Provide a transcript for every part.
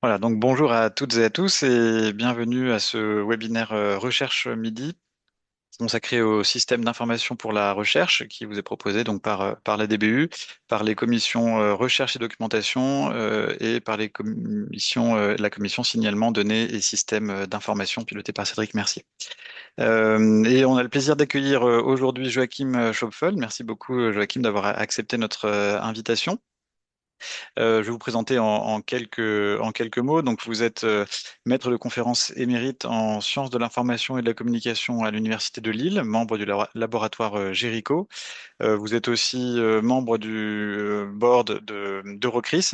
Voilà, donc bonjour à toutes et à tous et bienvenue à ce webinaire Recherche Midi consacré au système d'information pour la recherche qui vous est proposé donc par la DBU, par les commissions recherche et documentation et par les commissions, la commission signalement, données et systèmes d'information pilotée par Cédric Mercier. Et on a le plaisir d'accueillir aujourd'hui Joachim Schopfel. Merci beaucoup Joachim d'avoir accepté notre invitation. Je vais vous présenter en quelques mots. Donc, vous êtes maître de conférence émérite en sciences de l'information et de la communication à l'Université de Lille, membre du laboratoire Géricault. Vous êtes aussi membre du board d'Eurocris.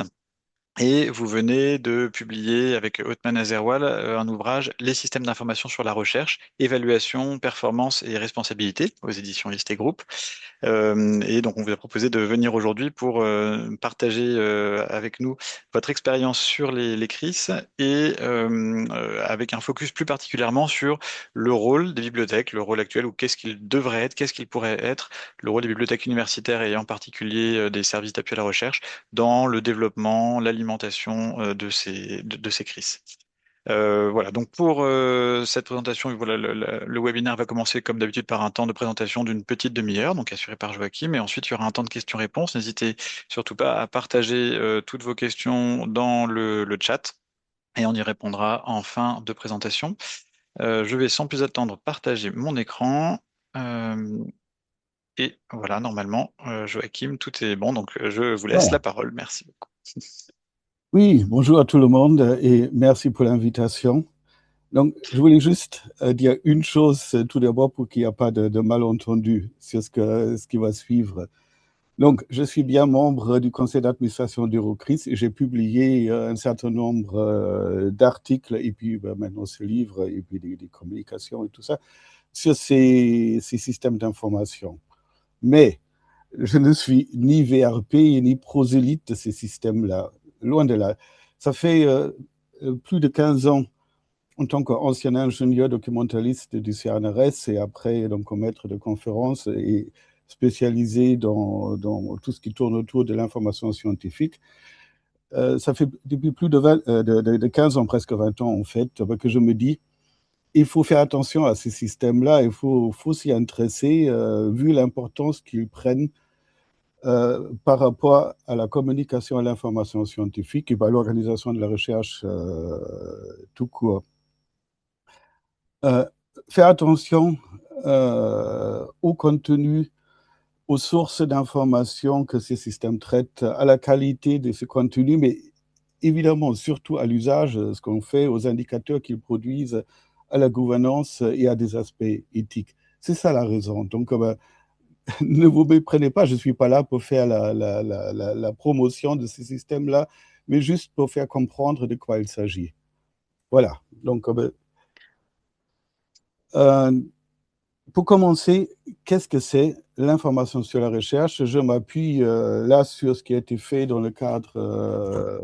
Et vous venez de publier avec Othman Azerwal un ouvrage, Les systèmes d'information sur la recherche, évaluation, performance et responsabilité aux éditions Iste Group. Et donc, on vous a proposé de venir aujourd'hui pour partager avec nous votre expérience sur les CRIS et avec un focus plus particulièrement sur le rôle des bibliothèques, le rôle actuel ou qu'est-ce qu'il devrait être, qu'est-ce qu'il pourrait être, le rôle des bibliothèques universitaires et en particulier des services d'appui à la recherche dans le développement, l'alimentation de ces CRIS. Voilà, donc pour cette présentation, voilà, le webinaire va commencer comme d'habitude par un temps de présentation d'une petite demi-heure, donc assuré par Joachim, et ensuite il y aura un temps de questions-réponses. N'hésitez surtout pas à partager toutes vos questions dans le chat, et on y répondra en fin de présentation. Je vais sans plus attendre partager mon écran. Euh, et voilà, normalement, Joachim, tout est bon, donc je vous laisse la Voilà. parole. Merci beaucoup. Oui, bonjour à tout le monde et merci pour l'invitation. Donc, je voulais juste dire une chose tout d'abord pour qu'il n'y ait pas de malentendu sur ce qui va suivre. Donc, je suis bien membre du conseil d'administration d'Eurocris et j'ai publié un certain nombre d'articles et puis maintenant ce livre et puis des communications et tout ça sur ces systèmes d'information. Mais je ne suis ni VRP ni prosélyte de ces systèmes-là. Loin de là. Ça fait plus de 15 ans en tant qu'ancien ingénieur documentaliste du CNRS et après donc comme maître de conférence et spécialisé dans tout ce qui tourne autour de l'information scientifique. Ça fait depuis plus de 15 ans, presque 20 ans en fait, que je me dis il faut faire attention à ces systèmes-là, faut s'y intéresser vu l'importance qu'ils prennent par rapport à la communication et l'information scientifique et à l'organisation de la recherche tout court. Euh, Faire attention au contenu, aux sources d'informations que ces systèmes traitent, à la qualité de ce contenu, mais évidemment surtout à l'usage, ce qu'on fait, aux indicateurs qu'ils produisent, à la gouvernance et à des aspects éthiques. C'est ça la raison. Donc, ne vous méprenez pas, je ne suis pas là pour faire la promotion de ces systèmes-là, mais juste pour faire comprendre de quoi il s'agit. Voilà. Donc, euh, pour commencer, qu'est-ce que c'est l'information sur la recherche? Je m'appuie là sur ce qui a été fait dans le cadre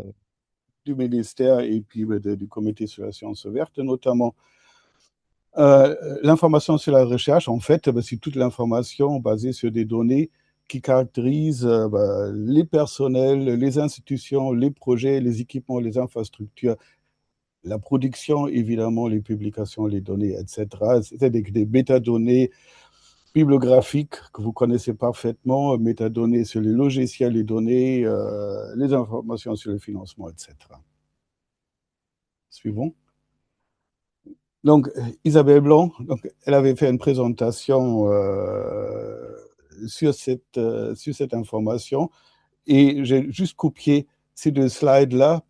du ministère et puis du comité sur la science verte, notamment. L'information sur la recherche, en fait, c'est toute l'information basée sur des données qui caractérisent les personnels, les institutions, les projets, les équipements, les infrastructures, la production, évidemment, les publications, les données, etc. C'est des métadonnées bibliographiques que vous connaissez parfaitement, métadonnées sur les logiciels, les données, les informations sur le financement, etc. Suivant. Donc, Isabelle Blanc, donc, elle avait fait une présentation sur cette information et j'ai juste copié ces deux slides-là.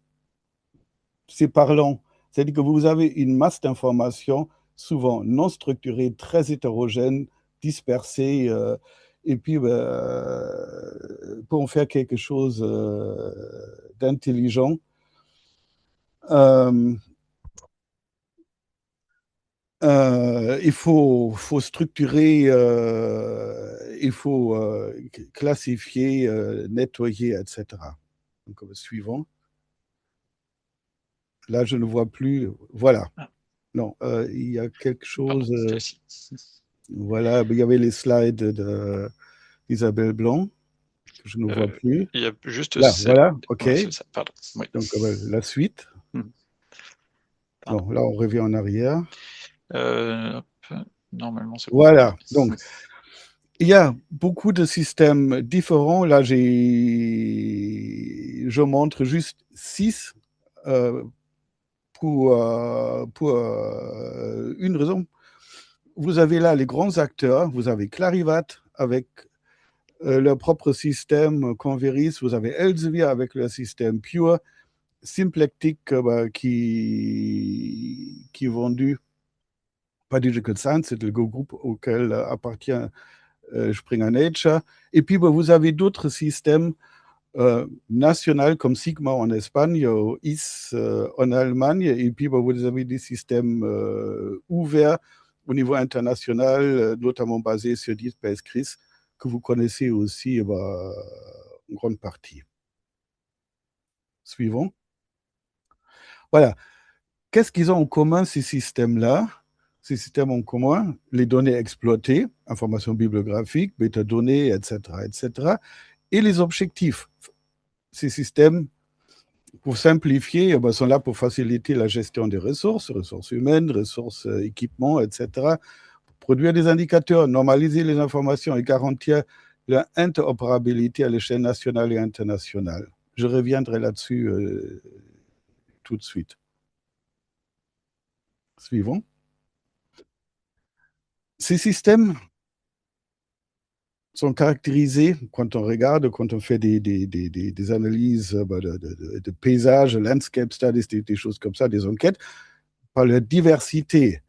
C'est parlant. C'est-à-dire que vous avez une masse d'informations, souvent non structurées, très hétérogènes, dispersées, et puis pour en faire quelque chose d'intelligent, euh, faut structurer, il faut classifier, nettoyer, etc. Donc, suivant. Là, je ne vois plus. Voilà. Ah, Non, il y a quelque pardon, chose. c'était ici. Voilà, il y avait les slides d'Isabelle Blanc, que je ne vois Euh, plus. il y a juste Là, celle. voilà, OK. Ouais, c'est ça, pardon. Oui. Donc, la suite. Pardon. Bon, là, on revient en arrière. Hop. Normalement, c'est bon. Voilà. Donc, il y a beaucoup de systèmes différents. Là, je montre juste 6 euh, pour une raison. Vous avez là les grands acteurs. Vous avez Clarivat avec leur propre système Converis. Vous avez Elsevier avec leur système Pure. Symplectic bah, qui est vendu par Digital Science, c'est le groupe auquel appartient Springer Nature. Et puis, bah, vous avez d'autres systèmes nationaux comme Sigma en Espagne, IS en Allemagne, et puis bah, vous avez des systèmes ouverts au niveau international, notamment basés sur DSpace Chris, que vous connaissez aussi bah, en grande partie. Suivant. Voilà. Qu'est-ce qu'ils ont en commun, ces systèmes-là? Ces systèmes en commun, les données exploitées, informations bibliographiques, métadonnées, etc., etc., et les objectifs. Ces systèmes, pour simplifier, eh ben, sont là pour faciliter la gestion des ressources humaines, ressources équipements, etc., pour produire des indicateurs, normaliser les informations et garantir leur interopérabilité à l'échelle nationale et internationale. Je reviendrai là-dessus tout de suite. Suivant. Ces systèmes sont caractérisés, quand on regarde, quand on fait des analyses de paysages, landscape studies, des choses comme ça, des enquêtes, par leur diversité.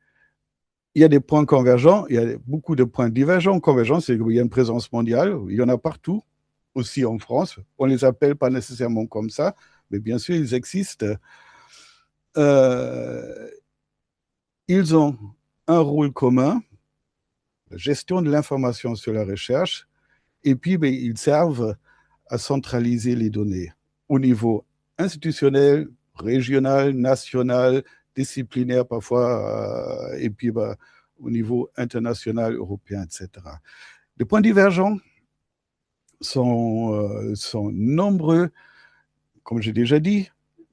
Il y a des points convergents, il y a beaucoup de points divergents. Convergents, c'est qu'il y a une présence mondiale, il y en a partout, aussi en France. On ne les appelle pas nécessairement comme ça, mais bien sûr, ils existent. Euh, ils ont un rôle commun, la gestion de l'information sur la recherche, et puis ben, ils servent à centraliser les données au niveau institutionnel, régional, national, disciplinaire parfois, et puis bah, au niveau international, européen, etc. Les points divergents sont nombreux, comme j'ai déjà dit.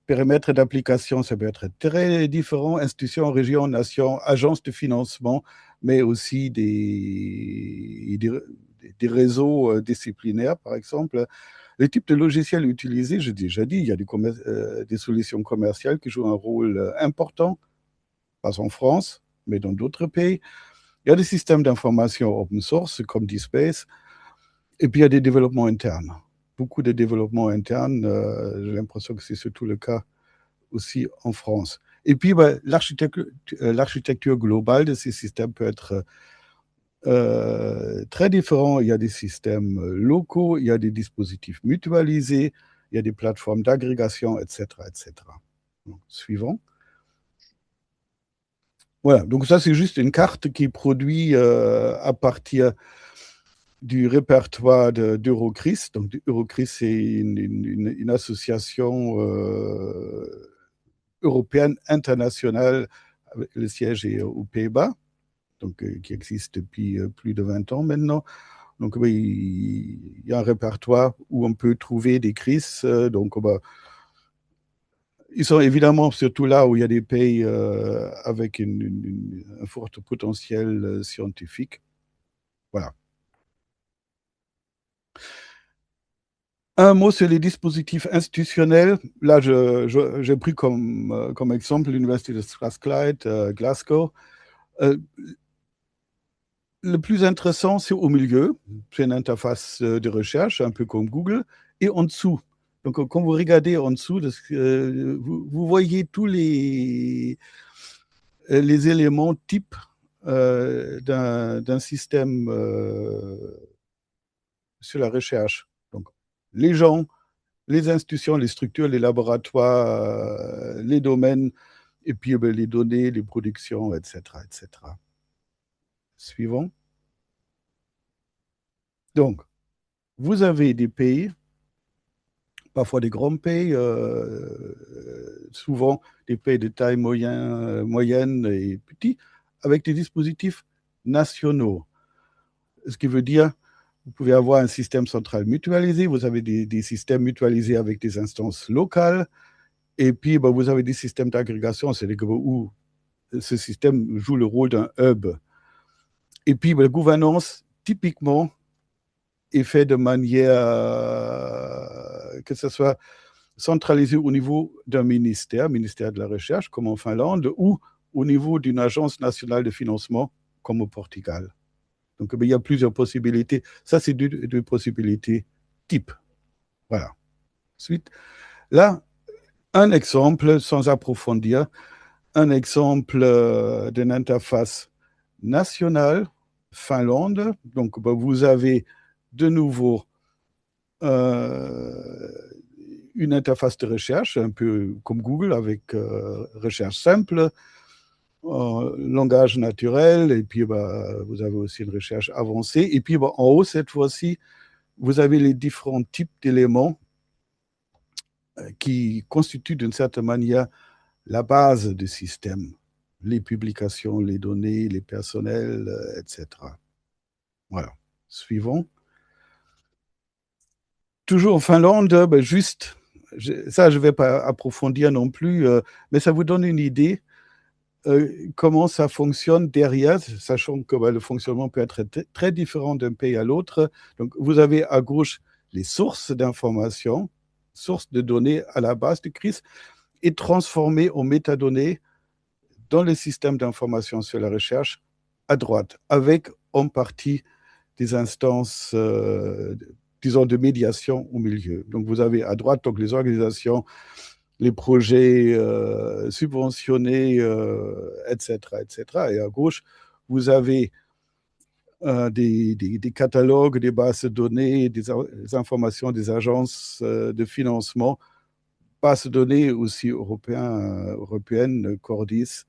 Périmètre d'application, ça peut être très différent. Institutions, régions, nations, agences de financement, mais aussi des réseaux disciplinaires, par exemple. Le type de logiciel utilisé, j'ai déjà dit, il y a des solutions commerciales qui jouent un rôle important, pas en France, mais dans d'autres pays. Il y a des systèmes d'information open source comme DSpace, et puis il y a des développements internes. Beaucoup de développements internes, j'ai l'impression que c'est surtout le cas aussi en France. Et puis, bah, l'architecture globale de ces systèmes peut être très différente. Il y a des systèmes locaux, il y a des dispositifs mutualisés, il y a des plateformes d'agrégation, etc., etc. Donc, suivant. Voilà, donc ça c'est juste une carte qui est produite à partir du répertoire d'Eurocris. Donc Eurocris, c'est une association européenne internationale, le siège est aux Pays-Bas, donc, qui existe depuis plus de 20 ans maintenant. Donc, oui, il y a un répertoire où on peut trouver des crises. Donc, bah, ils sont évidemment surtout là où il y a des pays avec un fort potentiel scientifique. Voilà. Un mot sur les dispositifs institutionnels. Là, j'ai pris comme exemple l'Université de Strathclyde, Glasgow. Euh, le plus intéressant, c'est au milieu. C'est une interface de recherche, un peu comme Google. Et en dessous. Donc, quand vous regardez en dessous, vous voyez tous les éléments types d'un système sur la recherche. Donc, les gens, les institutions, les structures, les laboratoires, les domaines, et puis les données, les productions, etc., etc. Suivant. Donc, vous avez des pays, parfois des grands pays, souvent des pays de taille moyenne et petite, avec des dispositifs nationaux. Ce qui veut dire, vous pouvez avoir un système central mutualisé, vous avez des systèmes mutualisés avec des instances locales, Et puis, bah, vous avez des systèmes d'agrégation, c'est-à-dire où ce système joue le rôle d'un hub. Et puis, bah, la gouvernance, typiquement, est faite de manière que ce soit centralisé au niveau d'un ministère, ministère de la Recherche, comme en Finlande, ou au niveau d'une agence nationale de financement, comme au Portugal. Donc, il y a plusieurs possibilités. Ça, c'est deux possibilités type. Voilà. Ensuite, là, un exemple, sans approfondir, un exemple d'une interface nationale, Finlande. Donc, bah, vous avez de nouveau euh, une interface de recherche, un peu comme Google, avec recherche simple, langage naturel, et puis bah, vous avez aussi une recherche avancée. Et puis bah, en haut, cette fois-ci, vous avez les différents types d'éléments qui constituent d'une certaine manière la base du système. Les publications, les données, les personnels, etc. Voilà. Suivant. Toujours en Finlande, ben juste, ça je ne vais pas approfondir non plus, mais ça vous donne une idée comment ça fonctionne derrière, sachant que ben, le fonctionnement peut être très différent d'un pays à l'autre. Donc vous avez à gauche les sources d'informations, sources de données à la base du CRIS, et transformées en métadonnées dans le système d'information sur la recherche à droite, avec en partie des instances, disons, de médiation au milieu. Donc, vous avez à droite donc, les organisations, les projets subventionnés, etc., etc. Et à gauche, vous avez des catalogues, des bases de données, des informations des agences de financement, bases de données aussi européennes, Cordis,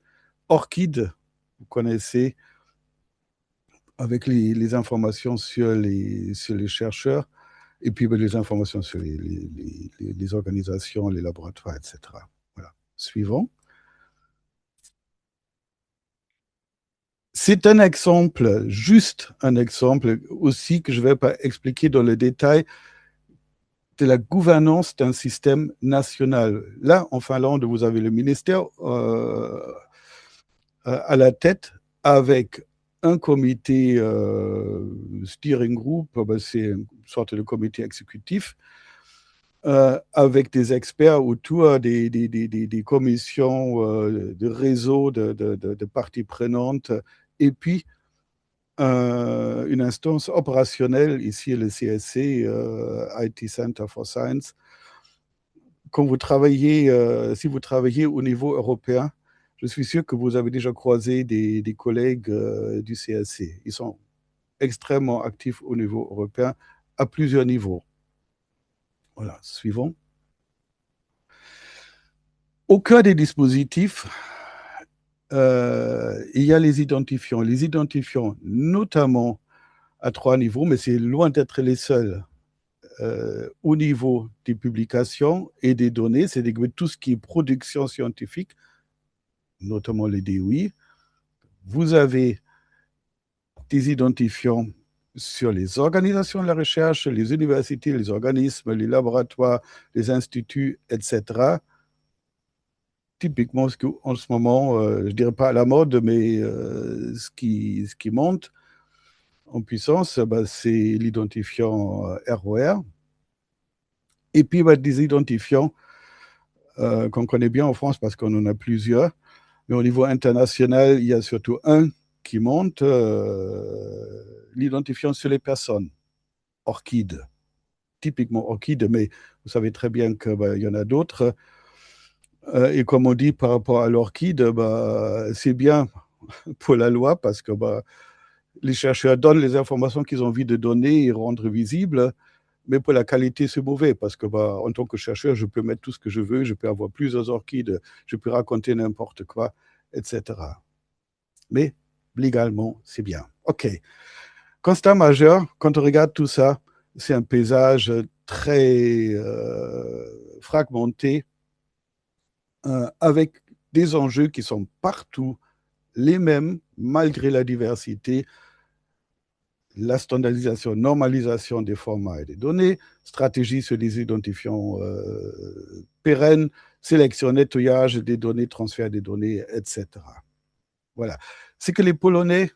Orchid, vous connaissez, avec les informations sur les chercheurs, et puis ben, les informations sur les organisations, les laboratoires, etc. Voilà. Suivant. C'est un exemple, juste un exemple aussi que je ne vais pas expliquer dans le détail de la gouvernance d'un système national. Là, en Finlande, vous avez le ministère à la tête avec un comité steering group, ben, c'est une sorte de comité exécutif, avec des experts autour des commissions de réseau de parties prenantes, et puis une instance opérationnelle, ici le CSC, IT Center for Science. Quand vous travaillez, si vous travaillez au niveau européen, je suis sûr que vous avez déjà croisé des collègues du CSC. Ils sont extrêmement actifs au niveau européen à plusieurs niveaux. Voilà, suivant. Au cœur des dispositifs, il y a les identifiants. Les identifiants, notamment à trois niveaux, mais c'est loin d'être les seuls. Au niveau des publications et des données, c'est-à-dire tout ce qui est production scientifique, notamment les DOI. Vous avez des identifiants sur les organisations de la recherche, les universités, les organismes, les laboratoires, les instituts, etc. Typiquement, en ce moment, je ne dirais pas à la mode, mais ce qui monte en puissance, bah, c'est l'identifiant ROR. Et puis, bah, des identifiants qu'on connaît bien en France parce qu'on en a plusieurs. Mais au niveau international, il y a surtout un qui monte, l'identifiant sur les personnes, Orchid. Typiquement Orchid, mais vous savez très bien qu'il bah, y en a d'autres. Et comme on dit par rapport à l'Orchid, bah, c'est bien pour la loi parce que bah, les chercheurs donnent les informations qu'ils ont envie de donner et rendre visibles, mais pour la qualité, c'est mauvais parce que bah, en tant que chercheur, je peux mettre tout ce que je veux, je peux avoir plusieurs orchides, je peux raconter n'importe quoi, etc. Mais légalement, c'est bien. OK. Constat majeur, quand on regarde tout ça, c'est un paysage très fragmenté, avec des enjeux qui sont partout les mêmes, malgré la diversité, la standardisation, normalisation des formats et des données, stratégie sur des identifiants pérennes, sélection, nettoyage des données, transfert des données, etc. Voilà. C'est que les Polonais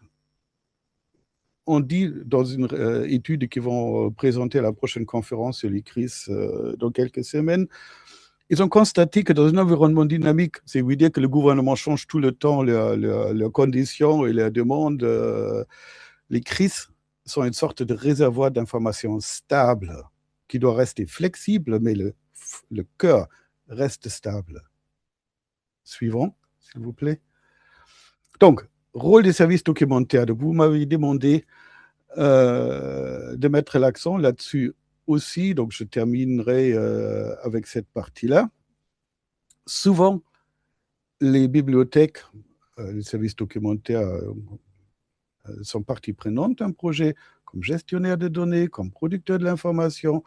ont dit dans une étude qu'ils vont présenter à la prochaine conférence sur l'ICRIS dans quelques semaines, ils ont constaté que dans un environnement dynamique, c'est veut dire que le gouvernement change tout le temps leurs conditions et leurs demandes, les crises sont une sorte de réservoir d'informations stable qui doit rester flexible, mais le cœur reste stable. Suivant, s'il vous plaît. Donc, rôle des services documentaires. Donc, vous m'avez demandé de mettre l'accent là-dessus aussi. Donc, je terminerai avec cette partie-là. Souvent, les bibliothèques, les services documentaires sont partie prenante d'un projet comme gestionnaire de données, comme producteur de l'information,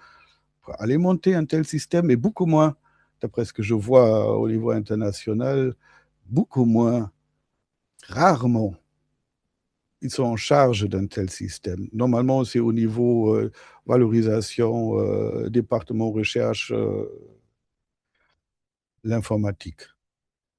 pour alimenter un tel système, et beaucoup moins, d'après ce que je vois au niveau international, beaucoup moins, rarement, ils sont en charge d'un tel système. Normalement, c'est au niveau valorisation, département recherche, l'informatique.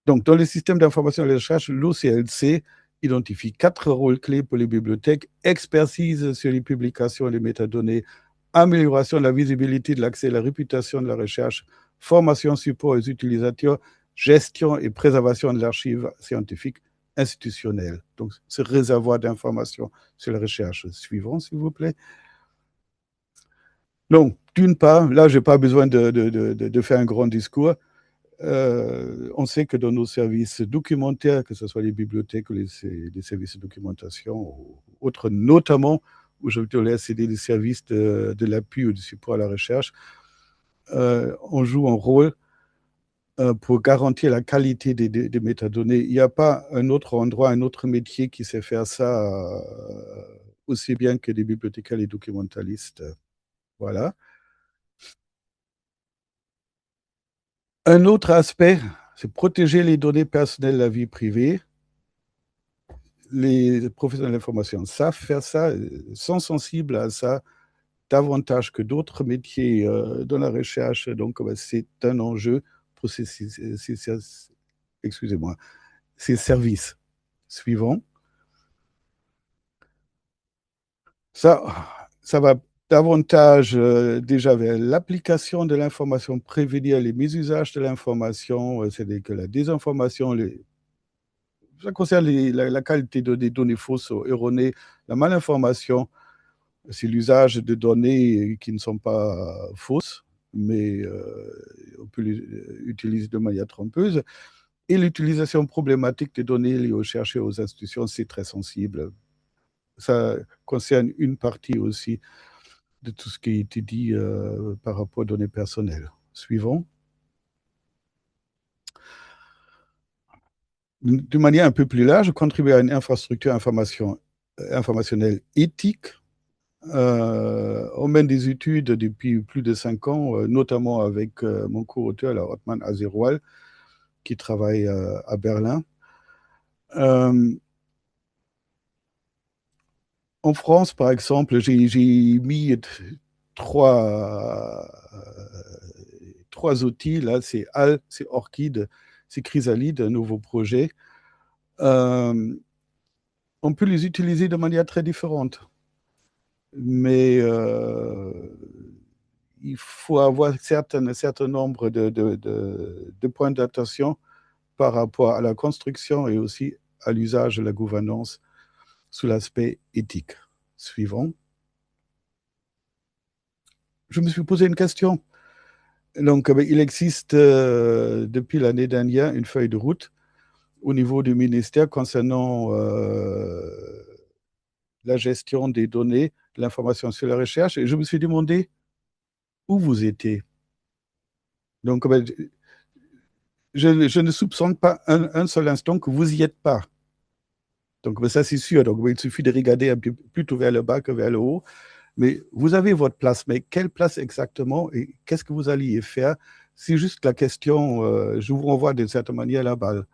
Donc, dans les systèmes d'information et de recherche, l'OCLC identifie 4 rôles clés pour les bibliothèques: expertise sur les publications et les métadonnées, amélioration de la visibilité de l'accès et la réputation de la recherche, formation, support aux utilisateurs, gestion et préservation de l'archive scientifique institutionnelle. Donc, ce réservoir d'informations sur la recherche. Suivant, s'il vous plaît. Donc, d'une part, là, je n'ai pas besoin de faire un grand discours. On sait que dans nos services documentaires, que ce soit les bibliothèques ou les services de documentation, ou autres, notamment, où je te laisse aider les services de l'appui ou du support à la recherche, on joue un rôle pour garantir la qualité des métadonnées. Il n'y a pas un autre endroit, un autre métier qui sait faire ça aussi bien que les bibliothécaires et documentalistes. Voilà. Un autre aspect, c'est protéger les données personnelles, la vie privée. Les professionnels de l'information savent faire ça, sont sensibles à ça davantage que d'autres métiers dans la recherche. Donc, c'est un enjeu pour excusez-moi, ces services. Suivant. Ça va davantage déjà vers l'application de l'information, prévenir les mésusages de l'information, c'est-à-dire que la désinformation, ça concerne la qualité des données fausses ou erronées, la malinformation, c'est l'usage de données qui ne sont pas fausses, mais on peut les utiliser de manière trompeuse. Et l'utilisation problématique des données liées aux chercheurs et aux institutions, c'est très sensible. Ça concerne une partie aussi de tout ce qui a été dit par rapport aux données personnelles. Suivant. De manière un peu plus large, contribuer à une infrastructure informationnelle éthique. On mène des études depuis plus de 5 ans, notamment avec mon co-auteur, la Othman Azerwal, qui travaille à Berlin. En France, par exemple, j'ai mis trois, outils. Là, c'est HAL, c'est Orchid, c'est Chrysalide, un nouveau projet. On peut les utiliser de manière très différente. Mais il faut avoir un certain nombre de points d'attention par rapport à la construction et aussi à l'usage de la gouvernance sous l'aspect éthique. Suivant. Je me suis posé une question. Donc, il existe depuis l'année dernière une feuille de route au niveau du ministère concernant la gestion des données, l'information sur la recherche, et je me suis demandé où vous étiez. Donc, je ne soupçonne pas un seul instant que vous n'y êtes pas. Donc, ça, c'est sûr. Donc, il suffit de regarder un peu plutôt vers le bas que vers le haut. Mais vous avez votre place. Mais quelle place exactement et qu'est-ce que vous alliez faire? C'est juste la question. Je vous renvoie d'une certaine manière la balle.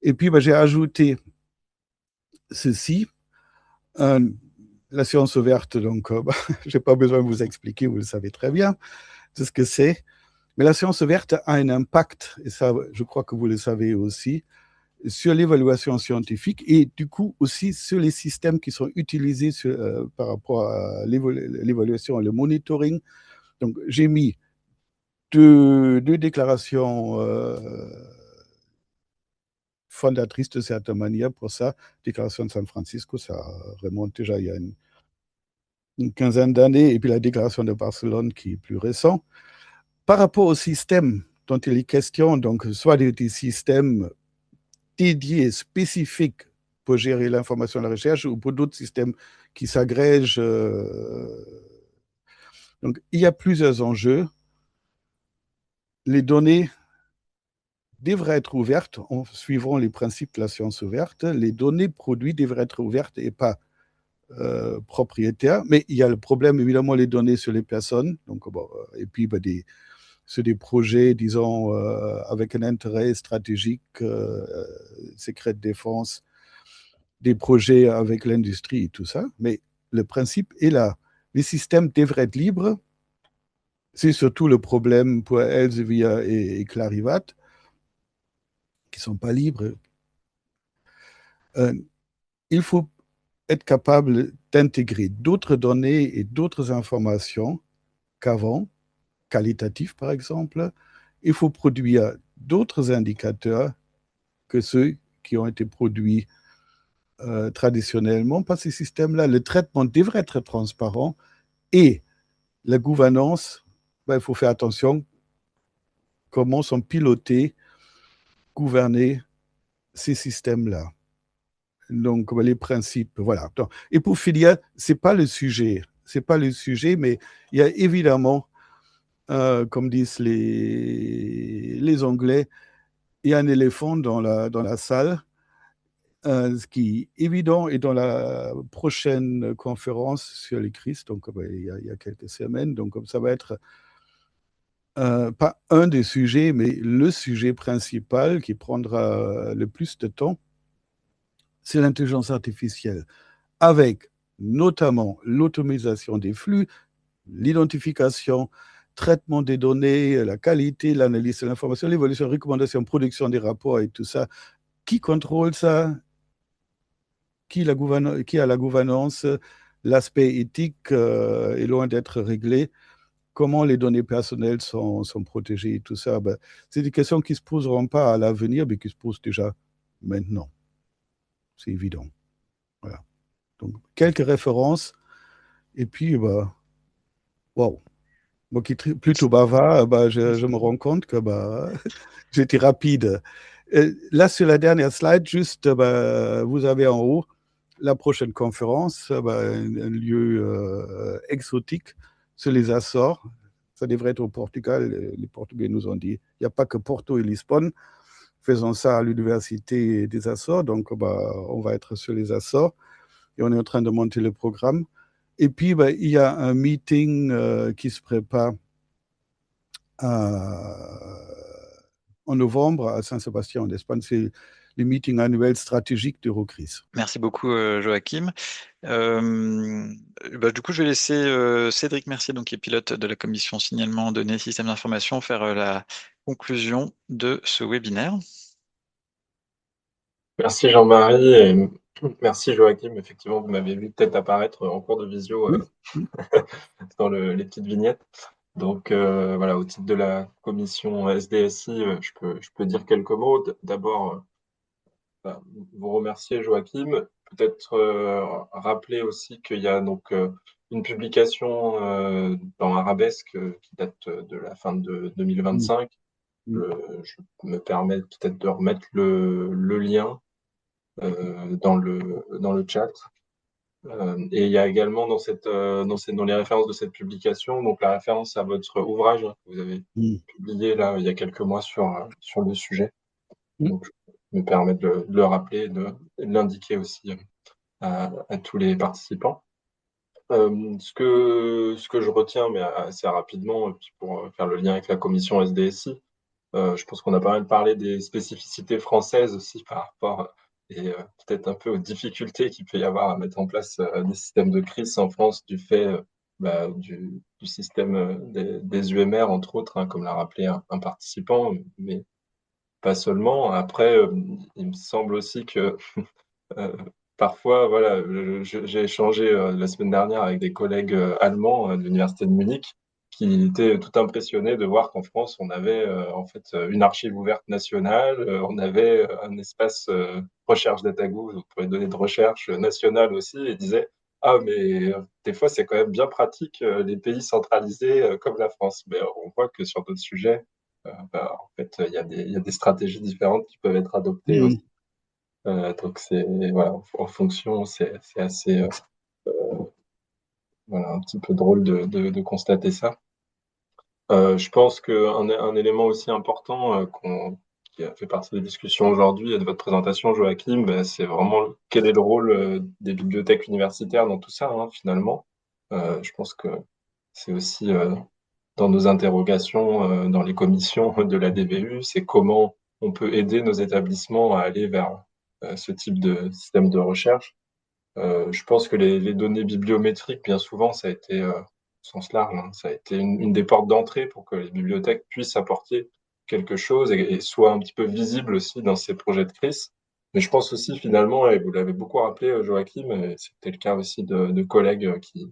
Et puis, j'ai ajouté ceci. La science ouverte, donc, je n'ai pas besoin de vous expliquer, vous le savez très bien, de ce que c'est. Mais la science verte a un impact, et ça, je crois que vous le savez aussi, sur l'évaluation scientifique et du coup aussi sur les systèmes qui sont utilisés par rapport à l'évaluation et le monitoring. Donc, j'ai mis deux déclarations fondatrices de certaine manière pour ça. Déclaration de San Francisco, ça remonte déjà il y a une quinzaine d'années, et puis la déclaration de Barcelone qui est plus récent. Par rapport au système dont il est question, donc soit des systèmes dédiés, spécifiques pour gérer l'information et la recherche, ou pour d'autres systèmes qui s'agrègent. Donc, il y a plusieurs enjeux. Les données devraient être ouvertes en suivant les principes de la science ouverte. Les données produites devraient être ouvertes et pas propriétaires. Mais il y a le problème, évidemment, les données sur les personnes. Donc, bon, et puis, bah, sur des projets, disons, avec un intérêt stratégique, secret de défense, des projets avec l'industrie et tout ça. Mais le principe est là. Les systèmes devraient être libres. C'est surtout le problème pour Elsevier et Clarivat, qui ne sont pas libres. Euh, il faut être capable d'intégrer d'autres données et d'autres informations qu'avant, qualitatives par exemple. Il faut produire d'autres indicateurs que ceux qui ont été produits traditionnellement par ces systèmes-là. Le traitement devrait être transparent et la gouvernance, ben, il faut faire attention comment sont pilotés, gouvernés ces systèmes-là. Donc, les principes, voilà. Donc, et pour finir, c'est pas le sujet. C'est pas le sujet, mais il y a évidemment, comme disent les Anglais, il y a un éléphant dans la salle, ce qui est évident, et dans la prochaine conférence sur les crises, donc il y a quelques semaines, donc comme ça va être pas un des sujets, mais le sujet principal qui prendra le plus de temps, c'est l'intelligence artificielle, avec notamment l'automatisation des flux, l'identification, traitement des données, la qualité, l'analyse de l'information, l'évolution, recommandation, production des rapports et tout ça. Qui contrôle ça? Qui a la gouvernance? L'aspect éthique est loin d'être réglé. Comment les données personnelles sont protégées et tout ça, ben, c'est des questions qui ne se poseront pas à l'avenir, mais qui se posent déjà maintenant. C'est évident. Voilà. Donc, quelques références. Et puis, bah, wow. Moi qui suis plutôt bavard, bah, je me rends compte que bah, j'étais rapide. Là, sur la dernière slide, juste, bah, vous avez en haut la prochaine conférence, bah, un lieu exotique sur les Açores. Ça devrait être au Portugal. Les Portugais nous ont dit, il n'y a pas que Porto et Lisbonne. Faisons ça à l'Université des Açores. Donc, bah, on va être sur les Açores et on est en train de monter le programme. Et puis, bah, il y a un meeting qui se prépare en novembre à Saint-Sébastien en Espagne. C'est le meeting annuel stratégique d'Eurocris. Merci beaucoup, Joachim. Euh, du coup, je vais laisser Cédric Mercier, donc, qui est pilote de la commission signalement données système d'information, faire la conclusion de ce webinaire. Merci Jean-Marie et merci Joachim. Effectivement, vous m'avez vu peut-être apparaître en cours de visio Oui. dans les petites vignettes. Donc voilà, au titre de la commission SDSI, je peux dire quelques mots. D'abord, bah, vous remercier Joachim. Peut-être rappeler aussi qu'il y a donc une publication dans Arabesque qui date de la fin de Mm, 2025. mm, Je me permets peut-être de remettre le lien dans le chat. Et il y a également dans les références de cette publication, donc la référence à votre ouvrage que vous avez mm, publié là il y a quelques mois sur le sujet. mm. Donc, je me permets de le rappeler et de l'indiquer aussi à tous les participants. Ce que je retiens, mais assez rapidement, et puis pour faire le lien avec la commission SDSI, je pense qu'on a pas mal parlé des spécificités françaises aussi par rapport et peut-être un peu aux difficultés qu'il peut y avoir à mettre en place des systèmes de crise en France du fait du système des UMR, entre autres, hein, comme l'a rappelé un participant, mais pas seulement. Après, il me semble aussi que parfois, voilà, j'ai échangé la semaine dernière avec des collègues allemands de l'université de Munich qui étaient tout impressionnés de voir qu'en France, on avait en fait une archive ouverte nationale, on avait un espace recherche DataGo pour les données de recherche nationale aussi, et disaient, ah, mais des fois, c'est quand même bien pratique les pays centralisés comme la France. Mais on voit que sur d'autres sujets, en fait, il y a des stratégies différentes qui peuvent être adoptées aussi. Mhm. Donc c'est voilà, en fonction, c'est assez voilà, un petit peu drôle de constater ça. Je pense un élément aussi important qui a fait partie des discussions aujourd'hui et de votre présentation, Joachim, ben, c'est vraiment quel est le rôle des bibliothèques universitaires dans tout ça, hein, finalement. Je pense que c'est aussi dans nos interrogations, dans les commissions de la DBU, c'est comment on peut aider nos établissements à aller vers ce type de système de recherche. Je pense que les données bibliométriques, bien souvent, ça a été, au sens large, hein, ça a été une des portes d'entrée pour que les bibliothèques puissent apporter quelque chose et soient un petit peu visibles aussi dans ces projets de crise. Mais je pense aussi finalement, et vous l'avez beaucoup rappelé, Joachim, et c'était le cas aussi de collègues qui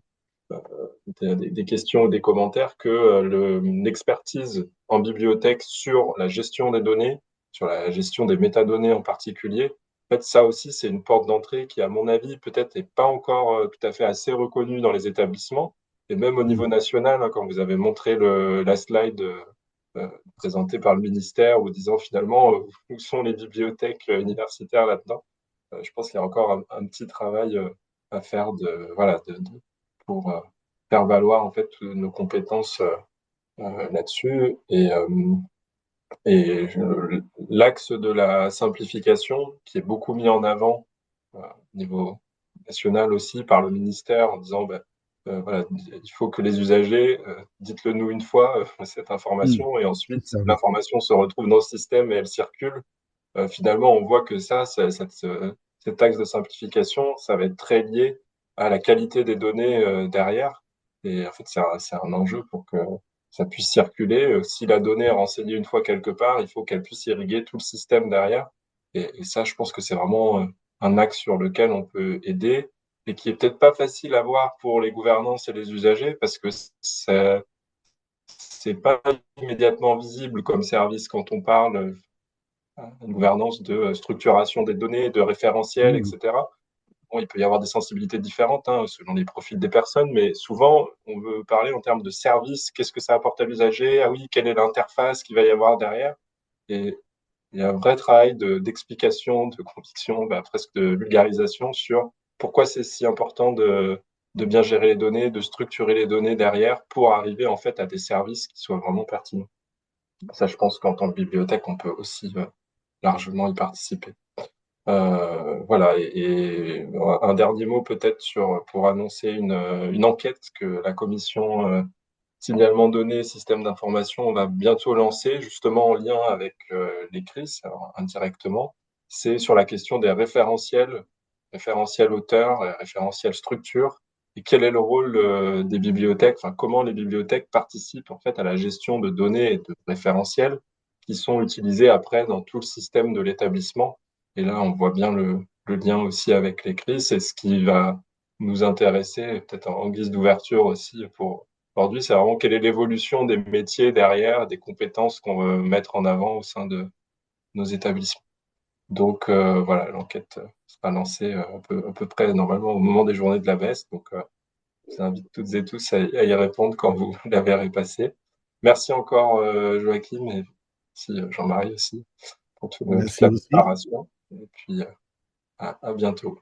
des questions ou des commentaires, que l'expertise en bibliothèque sur la gestion des données, sur la gestion des métadonnées en particulier, en fait, ça aussi, c'est une porte d'entrée qui, à mon avis, peut-être n'est pas encore tout à fait assez reconnue dans les établissements. Et même au niveau Mhm. national, hein, quand vous avez montré la slide euh, présentée par le ministère, ou disant finalement où sont les bibliothèques universitaires là-dedans, je pense qu'il y a encore un petit travail à faire voilà, pour faire valoir en fait nos compétences là-dessus. Et l'axe de la simplification, qui est beaucoup mis en avant au niveau national aussi par le ministère, en disant ben, voilà, il faut que les usagers, dites-le nous une fois, cette Mhm. information, et C'est ensuite ça, oui. l'information se retrouve dans le système et elle circule. Finalement, on voit que cet axe de simplification, ça va être très lié à la qualité des données derrière. Et en fait, c'est un enjeu pour que ça puisse circuler. Si la donnée est renseignée une fois quelque part, il faut qu'elle puisse irriguer tout le système derrière. Et ça, je pense que c'est vraiment un axe sur lequel on peut aider et qui est peut-être pas facile à voir pour les gouvernances et les usagers parce que c'est pas immédiatement visible comme service quand on parle une gouvernance de structuration des données, de référentiels, Mhm. etc. Bon, il peut y avoir des sensibilités différentes hein, selon les profils des personnes, mais souvent, on veut parler en termes de service. Qu'est-ce que ça apporte à l'usager? Ah oui, quelle est l'interface qu'il va y avoir derrière? Et il y a un vrai travail d'explication, de conviction, bah, presque de vulgarisation sur pourquoi c'est si important de bien gérer les données, de structurer les données derrière pour arriver en fait à des services qui soient vraiment pertinents. Ça, je pense qu'en tant que bibliothèque, on peut aussi largement y participer. Voilà, et un dernier mot peut-être pour annoncer une enquête que la commission signalement donné, système d'information, on va bientôt lancer, justement en lien avec les CRIS, alors indirectement. C'est sur la question des référentiels, référentiels auteurs, référentiels structure, et quel est le rôle des bibliothèques, enfin comment les bibliothèques participent en fait à la gestion de données et de référentiels qui sont utilisés après dans tout le système de l'établissement. Et là, on voit bien le lien aussi avec les CRIS, et ce qui va nous intéresser, peut-être en guise d'ouverture aussi pour aujourd'hui, c'est vraiment quelle est l'évolution des métiers derrière, des compétences qu'on veut mettre en avant au sein de nos établissements. Donc voilà, l'enquête sera lancée à peu près normalement au moment des journées de la baisse. Donc je vous invite toutes et tous à y répondre quand vous la verrez passer. Merci encore Joachim et merci Jean-Marie aussi pour toute Merci la aussi. préparation. Et puis à bientôt.